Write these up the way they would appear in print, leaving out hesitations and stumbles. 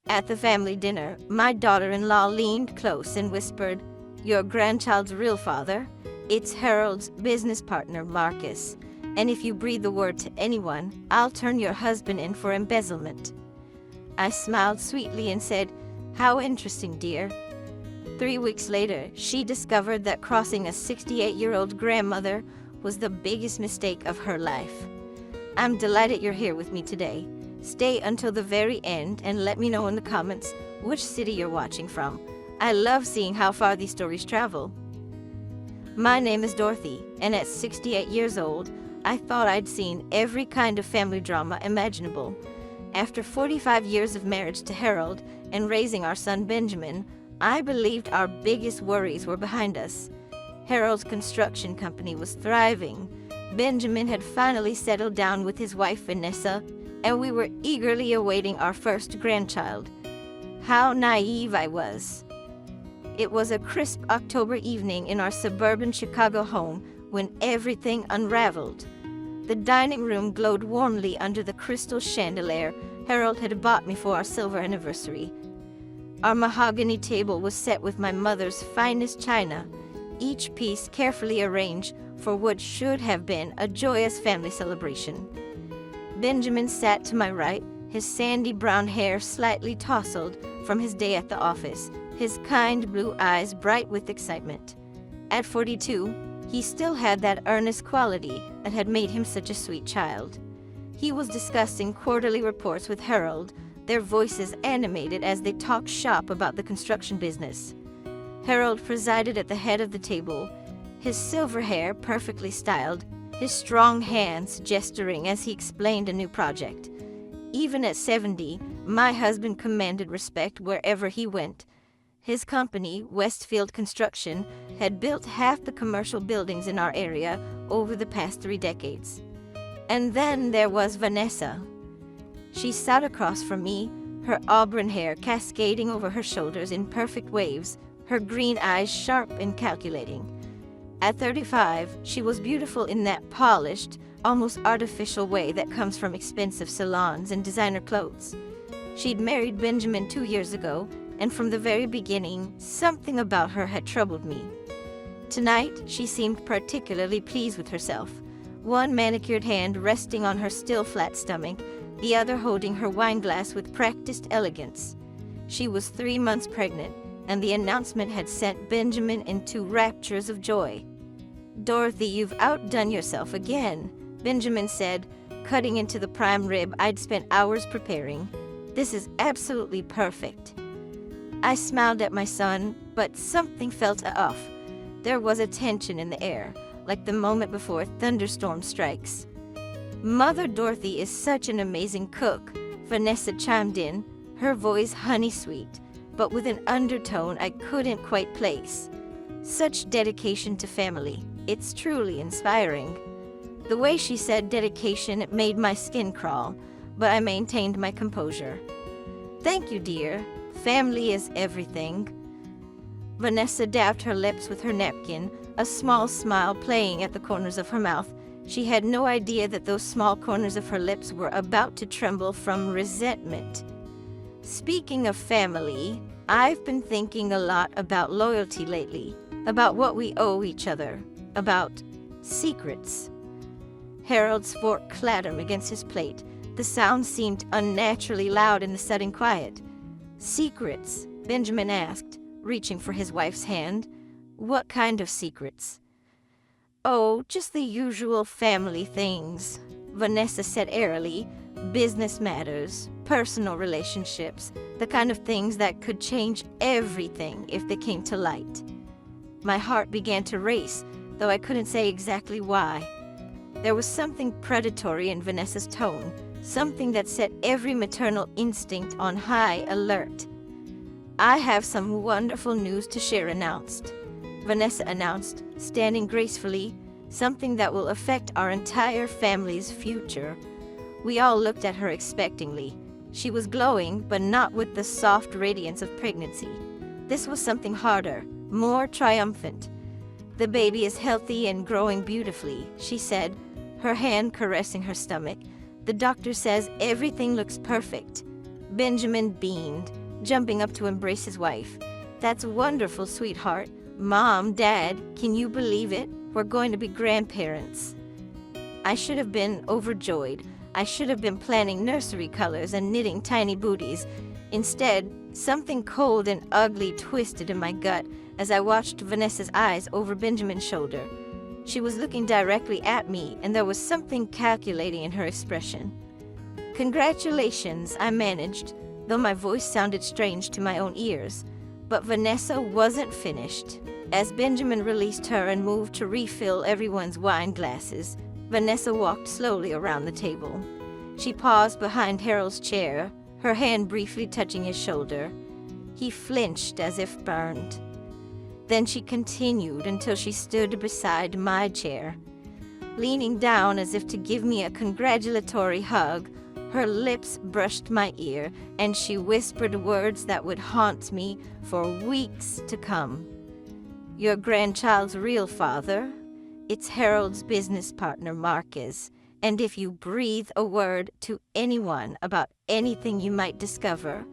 At the family dinner, my daughter-in-law leaned close and whispered, "Your grandchild's real father? It's Harold's business partner, Marcus. And if you breathe the word to anyone, I'll turn your husband in for embezzlement." I smiled sweetly and said, "How interesting, dear." 3 weeks later, she discovered that crossing a 68-year-old grandmother was the biggest mistake of her life. I'm delighted you're here with me today. Stay until the very end and let me know in the comments which city you're watching from. I love seeing how far these stories travel. My name is Dorothy, and at 68 years old, I thought I'd seen every kind of family drama imaginable. After 45 years of marriage to Harold and raising our son Benjamin, I believed our biggest worries were behind us. Harold's construction company was thriving. Benjamin had finally settled down with his wife Vanessa, and we were eagerly awaiting our first grandchild. How naive I was. It was a crisp October evening in our suburban Chicago home when everything unraveled. The dining room glowed warmly under the crystal chandelier Harold had bought me for our silver anniversary. Our mahogany table was set with my mother's finest china, each piece carefully arranged for what should have been a joyous family celebration. Benjamin sat to my right, his sandy brown hair slightly tousled from his day at the office, his kind blue eyes bright with excitement. At 42, he still had that earnest quality that had made him such a sweet child. He was discussing quarterly reports with Harold, their voices animated as they talked shop about the construction business. Harold presided at the head of the table, his silver hair perfectly styled, his strong hands gesturing as he explained a new project. Even at 70, my husband commanded respect wherever he went. His company, Westfield Construction, had built half the commercial buildings in our area over the past 3 decades. And then there was Vanessa. She sat across from me, her auburn hair cascading over her shoulders in perfect waves, her green eyes sharp and calculating. At 35, she was beautiful in that polished, almost artificial way that comes from expensive salons and designer clothes. She'd married Benjamin 2 years ago, and from the very beginning, something about her had troubled me. Tonight, she seemed particularly pleased with herself, one manicured hand resting on her still flat stomach, the other holding her wine glass with practiced elegance. She was 3 months pregnant, and the announcement had sent Benjamin into raptures of joy. "Dorothy, you've outdone yourself again," Benjamin said, cutting into the prime rib I'd spent hours preparing. "This is absolutely perfect." I smiled at my son, but something felt off. There was a tension in the air, like the moment before a thunderstorm strikes. "Mother Dorothy is such an amazing cook," Vanessa chimed in, her voice honey-sweet, but with an undertone I couldn't quite place. Such dedication to family. It's truly inspiring. The way she said dedication made my skin crawl, but I maintained my composure. "Thank you, dear. Family is everything." Vanessa dabbed her lips with her napkin, a small smile playing at the corners of her mouth. She had no idea that those small corners of her lips were about to tremble from resentment. "Speaking of family, I've been thinking a lot about loyalty lately, about what we owe each other, about secrets." Harold's fork clattered against his plate. The sound seemed unnaturally loud in the sudden quiet. "Secrets?" Benjamin asked, reaching for his wife's hand. "What kind of secrets?" "Oh, just the usual family things," Vanessa said airily. "Business matters, personal relationships, the kind of things that could change everything if they came to light." My heart began to race, though I couldn't say exactly why. There was something predatory in Vanessa's tone, something that set every maternal instinct on high alert. "I have some wonderful news to share," Vanessa announced, standing gracefully, "something that will affect our entire family's future." We all looked at her expectantly. She was glowing, but not with the soft radiance of pregnancy. This was something harder, more triumphant. "The baby is healthy and growing beautifully," she said, her hand caressing her stomach. "The doctor says everything looks perfect." Benjamin beamed, jumping up to embrace his wife. "That's wonderful, sweetheart. Mom, Dad, can you believe it? We're going to be grandparents." I should have been overjoyed. I should have been planning nursery colors and knitting tiny booties. Instead, something cold and ugly twisted in my gut as I watched Vanessa's eyes over Benjamin's shoulder. She was looking directly at me, and there was something calculating in her expression. "Congratulations," I managed, though my voice sounded strange to my own ears. But Vanessa wasn't finished. As Benjamin released her and moved to refill everyone's wine glasses, Vanessa walked slowly around the table. She paused behind Harold's chair, her hand briefly touching his shoulder. He flinched as if burned. Then she continued until she stood beside my chair. Leaning down as if to give me a congratulatory hug, her lips brushed my ear, and she whispered words that would haunt me for weeks to come. "Your grandchild's real father, it's Harold's business partner, Marcus, and if you breathe a word to anyone about anything you might discover,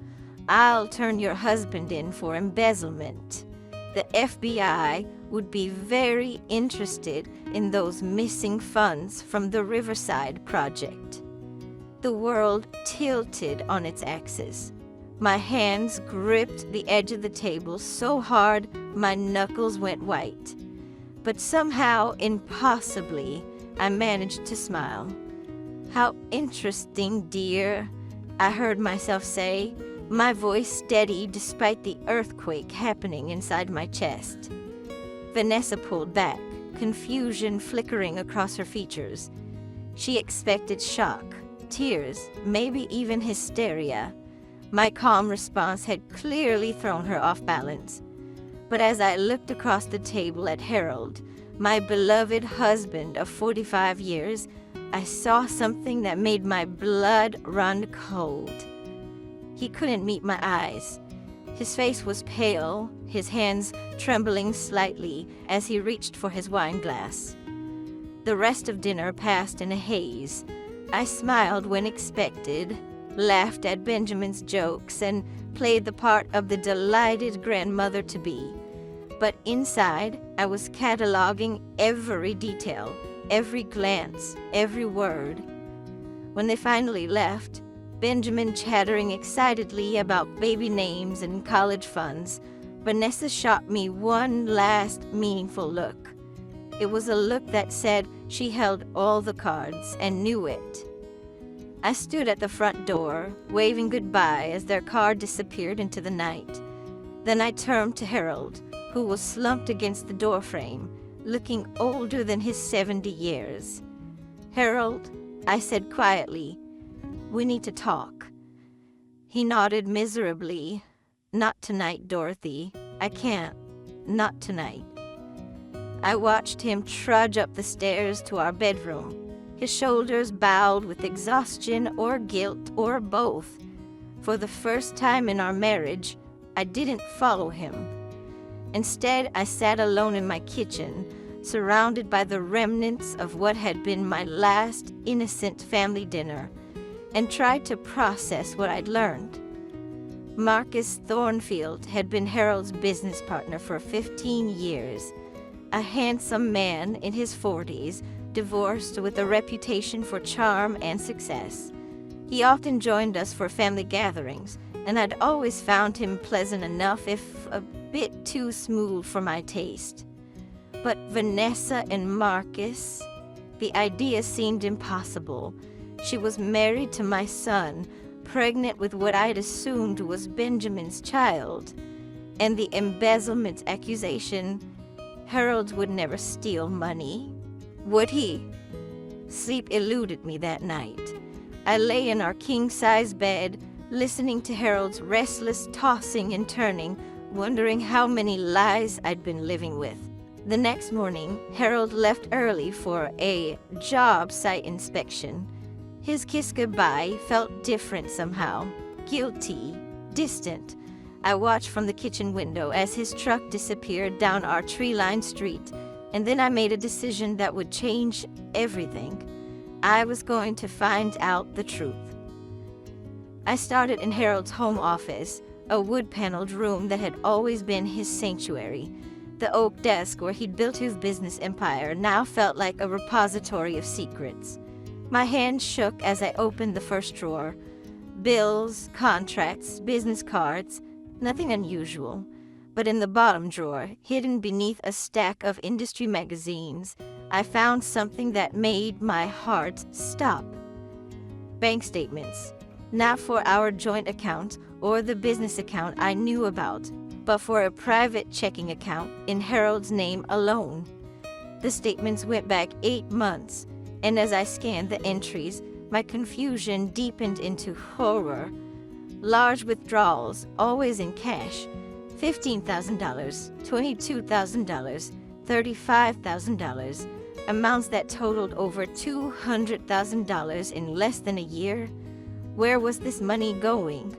I'll turn your husband in for embezzlement. The FBI would be very interested in those missing funds from the Riverside project." The world tilted on its axis. My hands gripped the edge of the table so hard my knuckles went white. But somehow, impossibly, I managed to smile. "How interesting, dear," I heard myself say, my voice steady despite the earthquake happening inside my chest. Vanessa pulled back, confusion flickering across her features. She expected shock, tears, maybe even hysteria. My calm response had clearly thrown her off balance. But as I looked across the table at Harold, my beloved husband of 45 years, I saw something that made my blood run cold. He couldn't meet my eyes. His face was pale, his hands trembling slightly as he reached for his wine glass. The rest of dinner passed in a haze. I smiled when expected, laughed at Benjamin's jokes, and played the part of the delighted grandmother-to-be. But inside, I was cataloging every detail, every glance, every word. When they finally left, Benjamin chattering excitedly about baby names and college funds, Vanessa shot me one last meaningful look. It was a look that said she held all the cards and knew it. I stood at the front door, waving goodbye as their car disappeared into the night. Then I turned to Harold, who was slumped against the doorframe, looking older than his 70 years. "Harold," I said quietly, "we need to talk." He nodded miserably. "Not tonight, Dorothy. I can't. Not tonight." I watched him trudge up the stairs to our bedroom, his shoulders bowed with exhaustion or guilt or both. For the first time in our marriage, I didn't follow him. Instead, I sat alone in my kitchen, surrounded by the remnants of what had been my last innocent family dinner, and tried to process what I'd learned. Marcus Thornfield had been Harold's business partner for 15 years, a handsome man in his 40s, divorced with a reputation for charm and success. He often joined us for family gatherings, and I'd always found him pleasant enough, if a bit too smooth for my taste. But Vanessa and Marcus, the idea seemed impossible. She was married to my son, pregnant with what I'd assumed was Benjamin's child, and the embezzlement accusation. Harold would never steal money, would he? Sleep eluded me that night. I lay in our king-size bed, listening to Harold's restless tossing and turning, wondering how many lies I'd been living with. The next morning, Harold left early for a job site inspection. His kiss goodbye felt different somehow, guilty, distant. I watched from the kitchen window as his truck disappeared down our tree-lined street, and then I made a decision that would change everything. I was going to find out the truth. I started in Harold's home office, a wood-paneled room that had always been his sanctuary. The oak desk where he'd built his business empire now felt like a repository of secrets. My hand shook as I opened the first drawer. Bills, contracts, business cards, nothing unusual. But in the bottom drawer, hidden beneath a stack of industry magazines, I found something that made my heart stop. Bank statements. Not for our joint account or the business account I knew about, but for a private checking account in Harold's name alone. The statements went back 8 months, and as I scanned the entries, my confusion deepened into horror. Large withdrawals, always in cash. $15,000, $22,000, $35,000, amounts that totaled over $200,000 in less than a year. Where was this money going?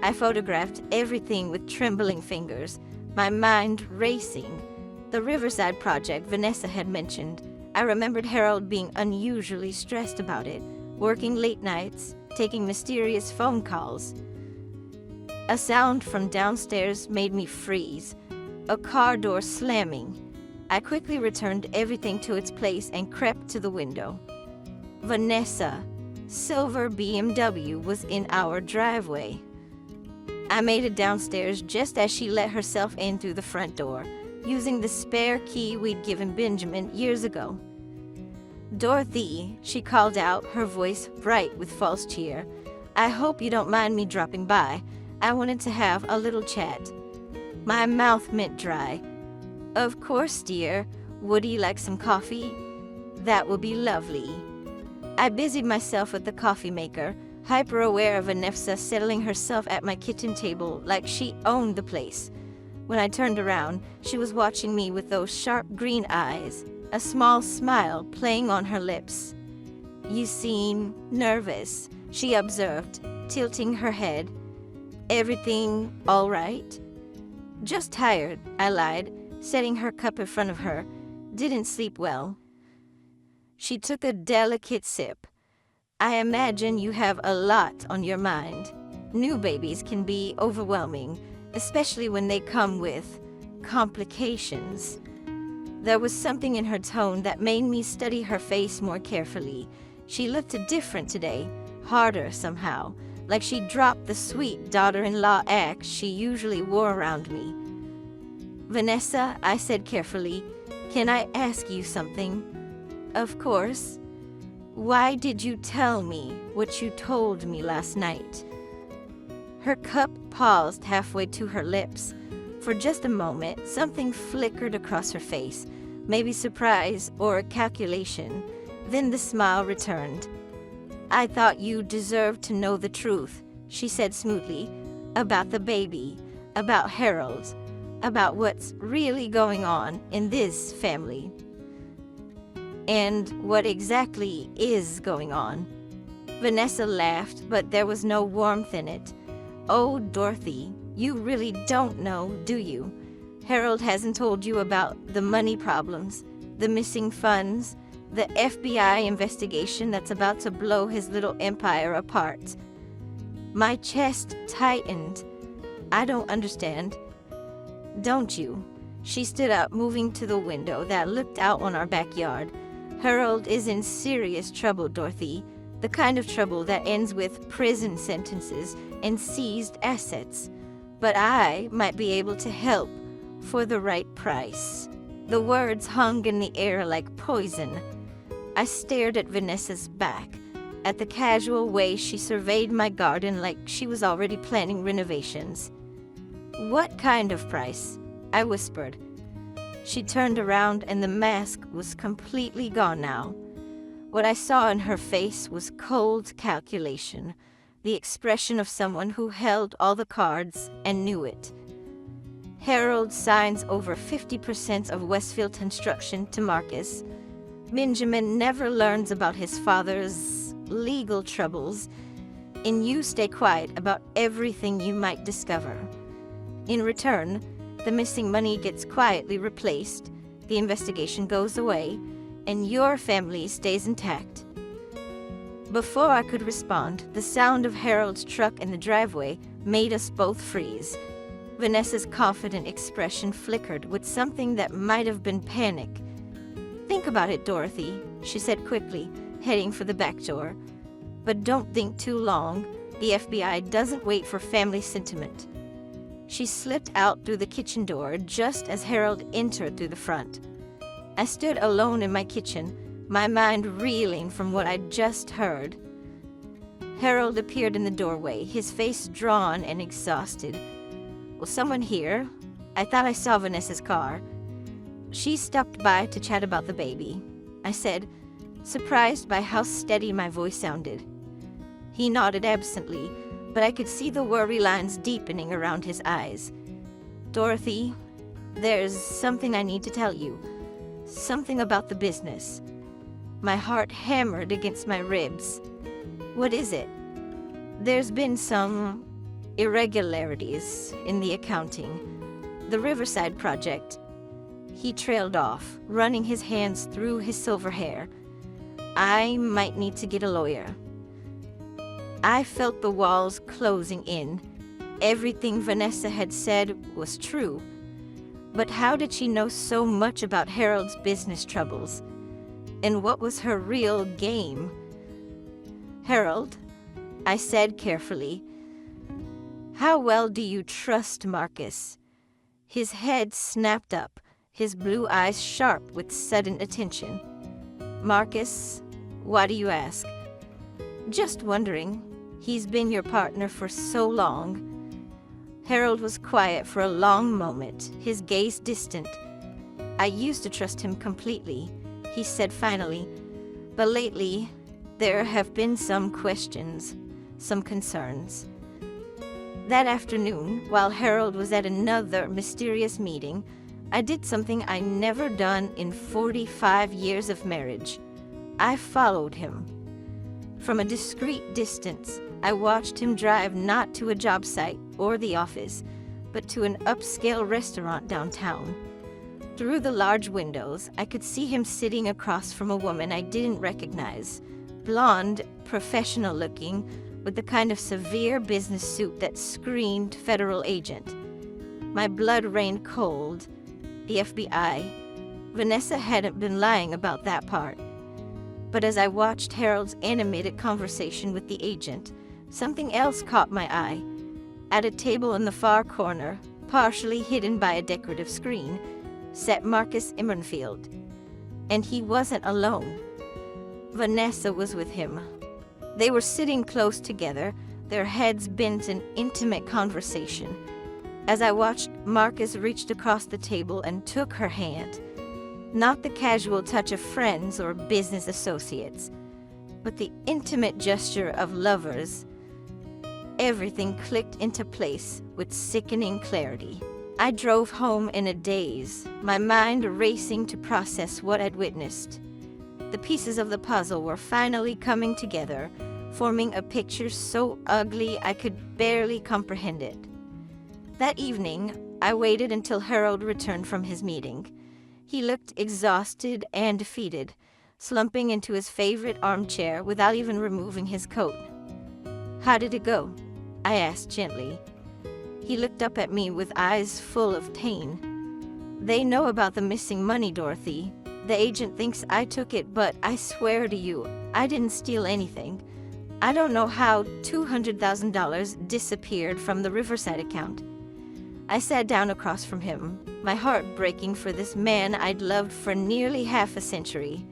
I photographed everything with trembling fingers, my mind racing. The Riverside project Vanessa had mentioned. I remembered Harold being unusually stressed about it, working late nights, taking mysterious phone calls. A sound from downstairs made me freeze, a car door slamming. I quickly returned everything to its place and crept to the window. Vanessa, silver BMW, was in our driveway. I made it downstairs just as she let herself in through the front door, using the spare key we'd given Benjamin years ago. "Dorothy," she called out, her voice bright with false cheer. "I hope you don't mind me dropping by. I wanted to have a little chat." My mouth went dry. "Of course, dear. Would you like some coffee?" "That would be lovely." I busied myself with the coffee maker, hyper-aware of Vanessa settling herself at my kitchen table like she owned the place. When I turned around, she was watching me with those sharp green eyes, a small smile playing on her lips. "You seem nervous," she observed, tilting her head. "Everything all right?" "Just tired," I lied, setting her cup in front of her. "Didn't sleep well." She took a delicate sip. "I imagine you have a lot on your mind. New babies can be overwhelming, especially when they come with complications." There was something in her tone that made me study her face more carefully. She looked different today, harder somehow, like she dropped the sweet daughter-in-law act she usually wore around me. "Vanessa," I said carefully, "can I ask you something?" "Of course." "Why did you tell me what you told me last night?" Her cup paused halfway to her lips. For just a moment, something flickered across her face, maybe surprise or calculation. Then the smile returned. "I thought you deserved to know the truth," she said smoothly, "about the baby, about Harold, about what's really going on in this family." "And what exactly is going on?" Vanessa laughed, but there was no warmth in it. "Oh, Dorothy, you really don't know, do you? Harold hasn't told you about the money problems, the missing funds, the FBI investigation that's about to blow his little empire apart." My chest tightened. "I don't understand." "Don't you?" She stood up, moving to the window that looked out on our backyard. "Harold is in serious trouble, Dorothy. The kind of trouble that ends with prison sentences and seized assets. But I might be able to help for the right price." The words hung in the air like poison. I stared at Vanessa's back, at the casual way she surveyed my garden like she was already planning renovations. "What kind of price?" I whispered. She turned around and the mask was completely gone now. What I saw in her face was cold calculation, the expression of someone who held all the cards and knew it. "Harold signs over 50% of Westfield Construction to Marcus. Benjamin never learns about his father's legal troubles, and you stay quiet about everything you might discover. In return, the missing money gets quietly replaced, the investigation goes away, and your family stays intact." Before I could respond, the sound of Harold's truck in the driveway made us both freeze. Vanessa's confident expression flickered with something that might have been panic. "Think about it, Dorothy," she said quickly, heading for the back door. "But don't think too long. The FBI doesn't wait for family sentiment." She slipped out through the kitchen door just as Harold entered through the front. I stood alone in my kitchen, my mind reeling from what I'd just heard. Harold appeared in the doorway, his face drawn and exhausted. "Was someone here? I thought I saw Vanessa's car." "She stopped by to chat about the baby," I said, surprised by how steady my voice sounded. He nodded absently, but I could see the worry lines deepening around his eyes. "Dorothy, there's something I need to tell you. Something about the business." My heart hammered against my ribs. "What is it?" "There's been some irregularities in the accounting. The Riverside project." He trailed off, running his hands through his silver hair. "I might need to get a lawyer." I felt the walls closing in. Everything Vanessa had said was true. But how did she know so much about Harold's business troubles? And what was her real game? "Harold," I said carefully, "how well do you trust Marcus?" His head snapped up, his blue eyes sharp with sudden attention. "Marcus, why do you ask?" "Just wondering. He's been your partner for so long." Harold was quiet for a long moment, his gaze distant. "I used to trust him completely," he said finally. "But lately, there have been some questions, some concerns." That afternoon, while Harold was at another mysterious meeting, I did something I never done in 45 years of marriage. I followed him. From a discreet distance, I watched him drive not to a job site or the office, but to an upscale restaurant downtown. Through the large windows, I could see him sitting across from a woman I didn't recognize, blonde, professional-looking, with the kind of severe business suit that screamed federal agent. My blood ran cold. The FBI. Vanessa hadn't been lying about that part. But as I watched Harold's animated conversation with the agent, something else caught my eye. At a table in the far corner, partially hidden by a decorative screen, sat Marcus Immerfield. And he wasn't alone. Vanessa was with him. They were sitting close together, their heads bent in intimate conversation. As I watched, Marcus reached across the table and took her hand. Not the casual touch of friends or business associates, but the intimate gesture of lovers. Everything clicked into place with sickening clarity. I drove home in a daze, my mind racing to process what I'd witnessed. The pieces of the puzzle were finally coming together, forming a picture so ugly I could barely comprehend it. That evening, I waited until Harold returned from his meeting. He looked exhausted and defeated, slumping into his favorite armchair without even removing his coat. "How did it go?" I asked gently. He looked up at me with eyes full of pain. "They know about the missing money, Dorothy. The agent thinks I took it, but I swear to you, I didn't steal anything. I don't know how $200,000 disappeared from the Riverside account." I sat down across from him, my heart breaking for this man I'd loved for nearly half a century.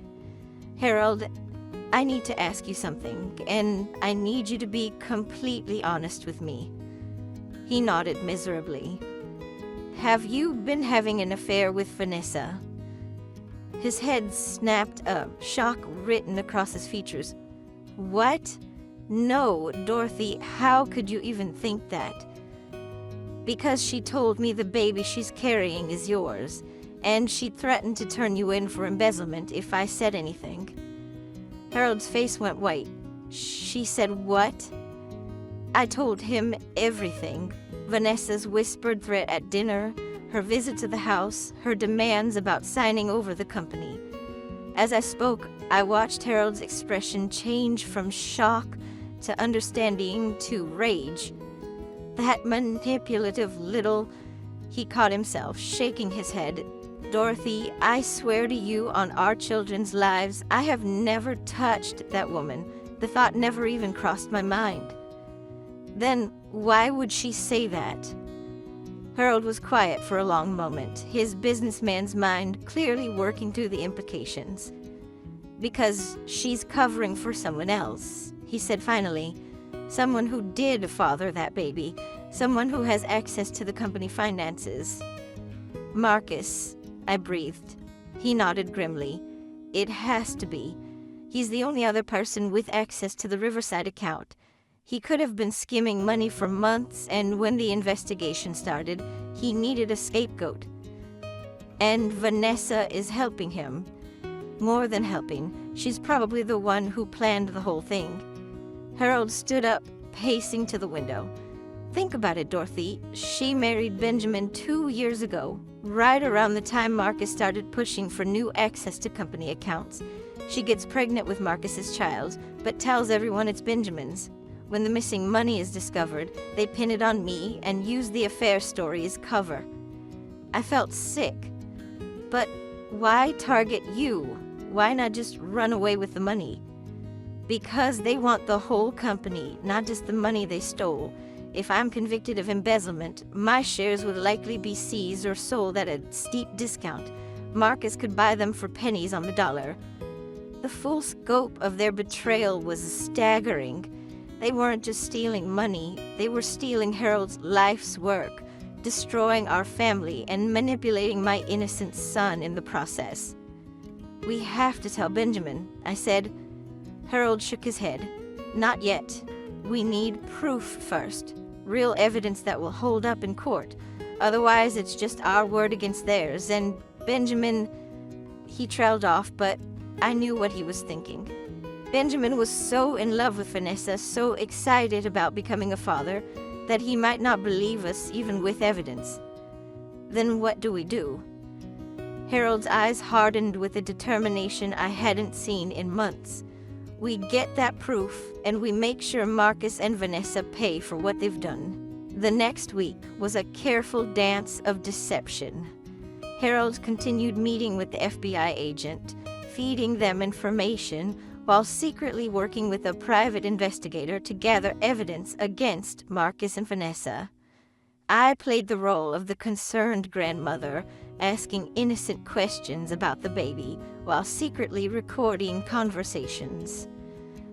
"Harold, I need to ask you something, and I need you to be completely honest with me." He nodded miserably. "Have you been having an affair with Vanessa?" His head snapped up, shock written across his features. "What? No, Dorothy, how could you even think that?" "Because she told me the baby she's carrying is yours, and she threatened to turn you in for embezzlement if I said anything." Harold's face went white. "She said what?" I told him everything. Vanessa's whispered threat at dinner, her visit to the house, her demands about signing over the company. As I spoke, I watched Harold's expression change from shock to understanding to rage. That manipulative little... He caught himself, shaking his head. Dorothy, I swear to you on our children's lives, I have never touched that woman. The thought never even crossed my mind. Then why would she say that? Harold was quiet for a long moment, his businessman's mind clearly working through the implications. Because she's covering for someone else, he said finally. Someone who did father that baby. Someone who has access to the company finances. Marcus, I breathed. He nodded grimly. It has to be. He's the only other person with access to the Riverside account. He could have been skimming money for months, and when the investigation started, he needed a scapegoat. And Vanessa is helping him. More than helping, she's probably the one who planned the whole thing. Harold stood up, pacing to the window. Think about it, Dorothy. She married Benjamin 2 years ago, right around the time Marcus started pushing for new access to company accounts. She gets pregnant with Marcus's child, but tells everyone it's Benjamin's. When the missing money is discovered, they pin it on me and use the affair story as cover. I felt sick. But why target you? Why not just run away with the money? Because they want the whole company, not just the money they stole. If I'm convicted of embezzlement, my shares would likely be seized or sold at a steep discount. Marcus could buy them for pennies on the dollar. The full scope of their betrayal was staggering. They weren't just stealing money, they were stealing Harold's life's work, destroying our family and manipulating my innocent son in the process. We have to tell Benjamin, I said. Harold shook his head. Not yet. We need proof first. Real evidence that will hold up in court. Otherwise, it's just our word against theirs. And Benjamin... He trailed off, but I knew what he was thinking. Benjamin was so in love with Vanessa, so excited about becoming a father, that he might not believe us even with evidence. Then what do we do? Harold's eyes hardened with a determination I hadn't seen in months. We get that proof, and we make sure Marcus and Vanessa pay for what they've done. The next week was a careful dance of deception. Harold continued meeting with the FBI agent, feeding them information, while secretly working with a private investigator to gather evidence against Marcus and Vanessa. I played the role of the concerned grandmother, asking innocent questions about the baby, while secretly recording conversations.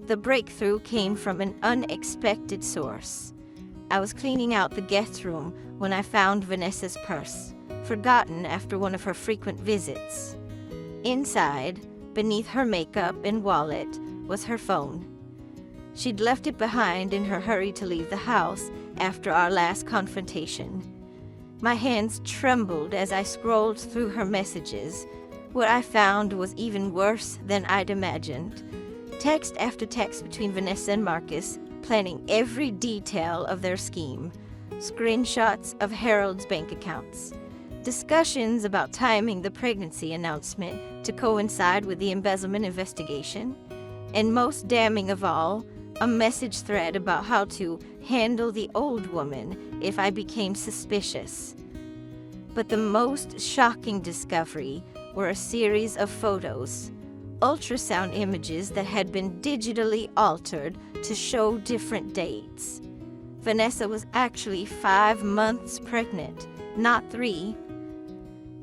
The breakthrough came from an unexpected source. I was cleaning out the guest room when I found Vanessa's purse, forgotten after one of her frequent visits. Inside, beneath her makeup and wallet, was her phone. She'd left it behind in her hurry to leave the house after our last confrontation. My hands trembled as I scrolled through her messages. What I found was even worse than I'd imagined. Text after text between Vanessa and Marcus, planning every detail of their scheme. Screenshots of Harold's bank accounts. Discussions about timing the pregnancy announcement to coincide with the embezzlement investigation. And most damning of all, a message thread about how to handle the old woman if I became suspicious. But the most shocking discovery were a series of photos, ultrasound images that had been digitally altered to show different dates. Vanessa was actually 5 months pregnant, not 3.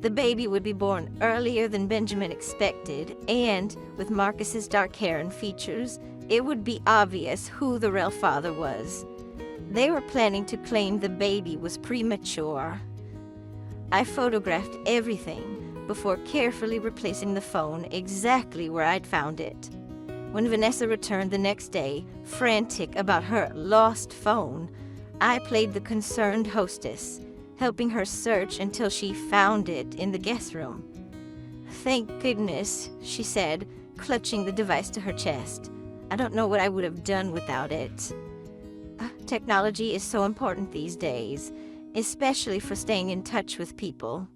The baby would be born earlier than Benjamin expected, and with Marcus's dark hair and features, it would be obvious who the real father was. They were planning to claim the baby was premature. I photographed everything before carefully replacing the phone exactly where I'd found it. When Vanessa returned the next day, frantic about her lost phone, I played the concerned hostess, helping her search until she found it in the guest room. Thank goodness, she said, clutching the device to her chest. I don't know what I would have done without it. Technology is so important these days, especially for staying in touch with people.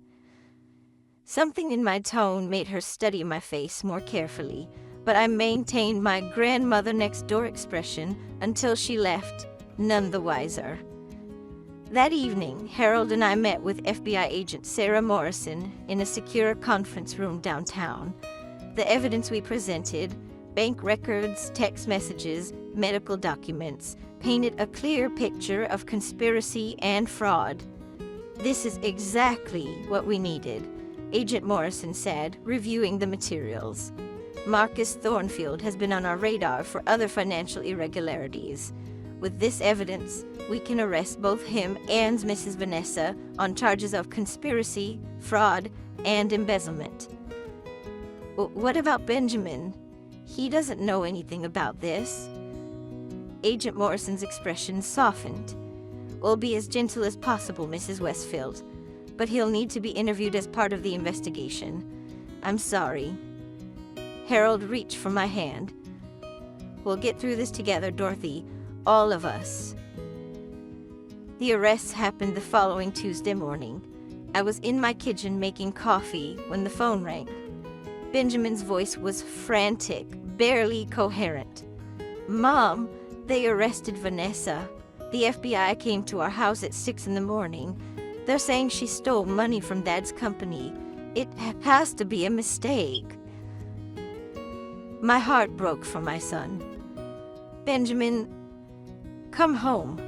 Something in my tone made her study my face more carefully, but I maintained my grandmother next door expression until she left, none the wiser. That evening, Harold and I met with FBI agent Sarah Morrison in a secure conference room downtown. The evidence we presented, bank records, text messages, medical documents, painted a clear picture of conspiracy and fraud. "This is exactly what we needed," Agent Morrison said, reviewing the materials. "Marcus Thornfield has been on our radar for other financial irregularities. With this evidence, we can arrest both him and Mrs. Vanessa on charges of conspiracy, fraud, and embezzlement." "What about Benjamin? He doesn't know anything about this." Agent Morrison's expression softened. "We'll be as gentle as possible, Mrs. Westfield, but he'll need to be interviewed as part of the investigation. I'm sorry." Harold reached for my hand. "We'll get through this together, Dorothy, all of us." The arrests happened the following Tuesday morning. I was in my kitchen making coffee when the phone rang. Benjamin's voice was frantic, barely coherent. "Mom, they arrested Vanessa. The FBI came to our house at 6 in the morning. They're saying she stole money from Dad's company. It has to be a mistake." My heart broke for my son. "Benjamin, come home.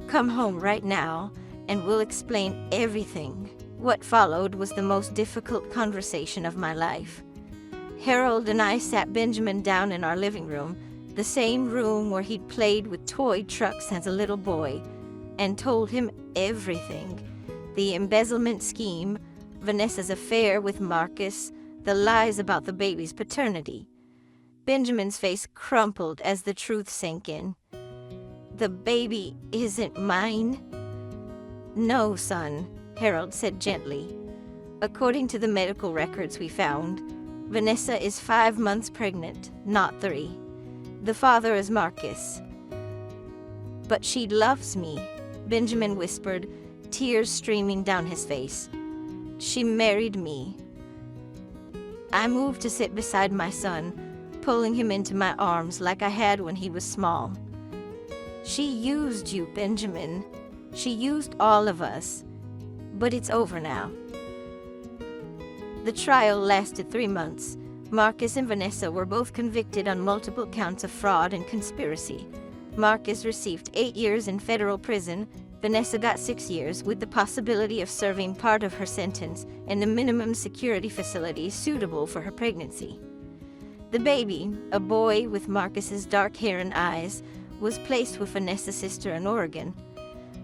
Come home right now, and we'll explain everything." What followed was the most difficult conversation of my life. Harold and I sat Benjamin down in our living room, the same room where he'd played with toy trucks as a little boy, and told him everything. The embezzlement scheme, Vanessa's affair with Marcus, the lies about the baby's paternity. Benjamin's face crumpled as the truth sank in. "The baby isn't mine." "No, son," Harold said gently. "According to the medical records we found, Vanessa is 5 months pregnant, not 3. The father is Marcus." "But she loves me," Benjamin whispered, tears streaming down his face. "She married me." I moved to sit beside my son, pulling him into my arms like I had when he was small. "She used you, Benjamin. She used all of us. But it's over now." The trial lasted 3 months. Marcus and Vanessa were both convicted on multiple counts of fraud and conspiracy. Marcus received 8 years in federal prison. Vanessa got 6 years, with the possibility of serving part of her sentence in a minimum security facility suitable for her pregnancy. The baby, a boy with Marcus's dark hair and eyes, was placed with Vanessa's sister in Oregon.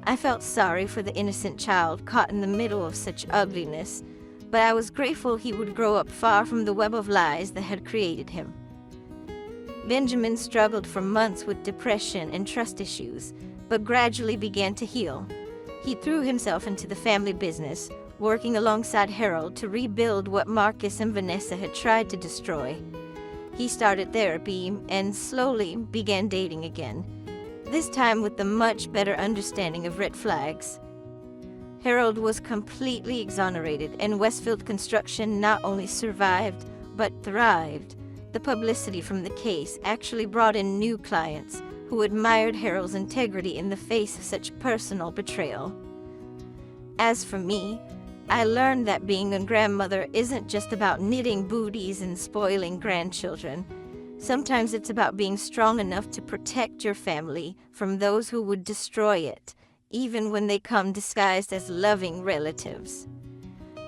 I felt sorry for the innocent child caught in the middle of such ugliness, but I was grateful he would grow up far from the web of lies that had created him. Benjamin struggled for months with depression and trust issues, but gradually began to heal. He threw himself into the family business, working alongside Harold to rebuild what Marcus and Vanessa had tried to destroy. He started therapy and slowly began dating again, this time with a much better understanding of red flags. Harold was completely exonerated, and Westfield Construction not only survived, but thrived. The publicity from the case actually brought in new clients who admired Harold's integrity in the face of such personal betrayal. As for me, I learned that being a grandmother isn't just about knitting booties and spoiling grandchildren. Sometimes it's about being strong enough to protect your family from those who would destroy it, even when they come disguised as loving relatives.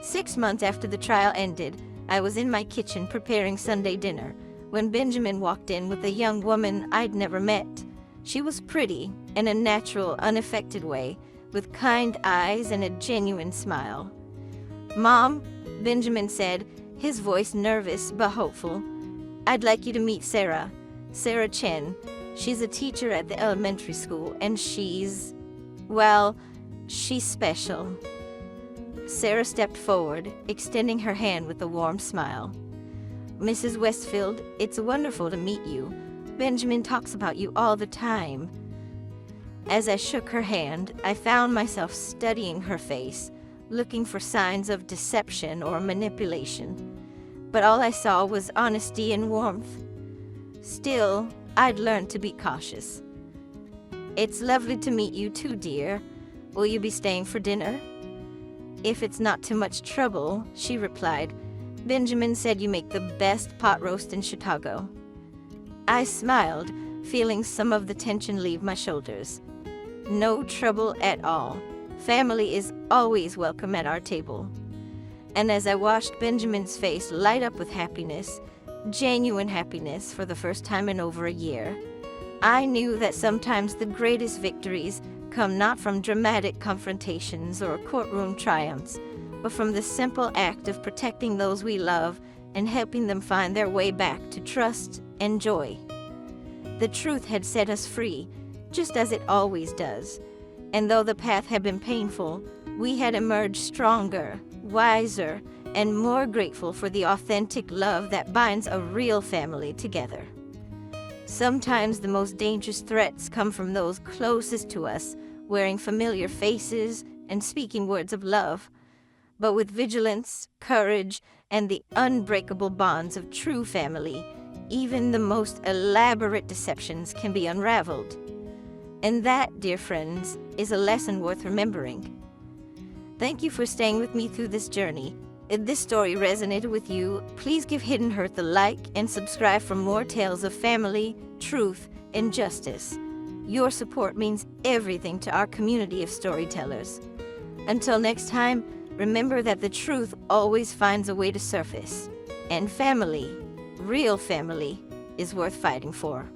6 months after the trial ended, I was in my kitchen preparing Sunday dinner when Benjamin walked in with a young woman I'd never met. She was pretty in a natural, unaffected way, with kind eyes and a genuine smile. "Mom," Benjamin said, his voice nervous but hopeful, "I'd like you to meet Sarah. Sarah Chen. She's a teacher at the elementary school, and she's special." Sarah stepped forward, extending her hand with a warm smile. "Mrs. Westfield, it's wonderful to meet you. Benjamin talks about you all the time." As I shook her hand, I found myself studying her face, looking for signs of deception or manipulation. But all I saw was honesty and warmth. Still, I'd learned to be cautious. "It's lovely to meet you too, dear. Will you be staying for dinner?" "If it's not too much trouble," she replied. "Benjamin said you make the best pot roast in Chicago." I smiled, feeling some of the tension leave my shoulders. No trouble at all. Family is always welcome at our table. And as I watched Benjamin's face light up with happiness, genuine happiness for the first time in over a year, I knew that sometimes the greatest victories come not from dramatic confrontations or courtroom triumphs, but from the simple act of protecting those we love and helping them find their way back to trust and joy. The truth had set us free, just as it always does. And though the path had been painful, we had emerged stronger, wiser, and more grateful for the authentic love that binds a real family together. Sometimes the most dangerous threats come from those closest to us, wearing familiar faces and speaking words of love. But with vigilance, courage, and the unbreakable bonds of true family, even the most elaborate deceptions can be unraveled. And that, dear friends, is a lesson worth remembering. Thank you for staying with me through this journey. If this story resonated with you, please give Hidden Hearth a like and subscribe for more tales of family, truth, and justice. Your support means everything to our community of storytellers. Until next time, remember that the truth always finds a way to surface. And family, real family, is worth fighting for.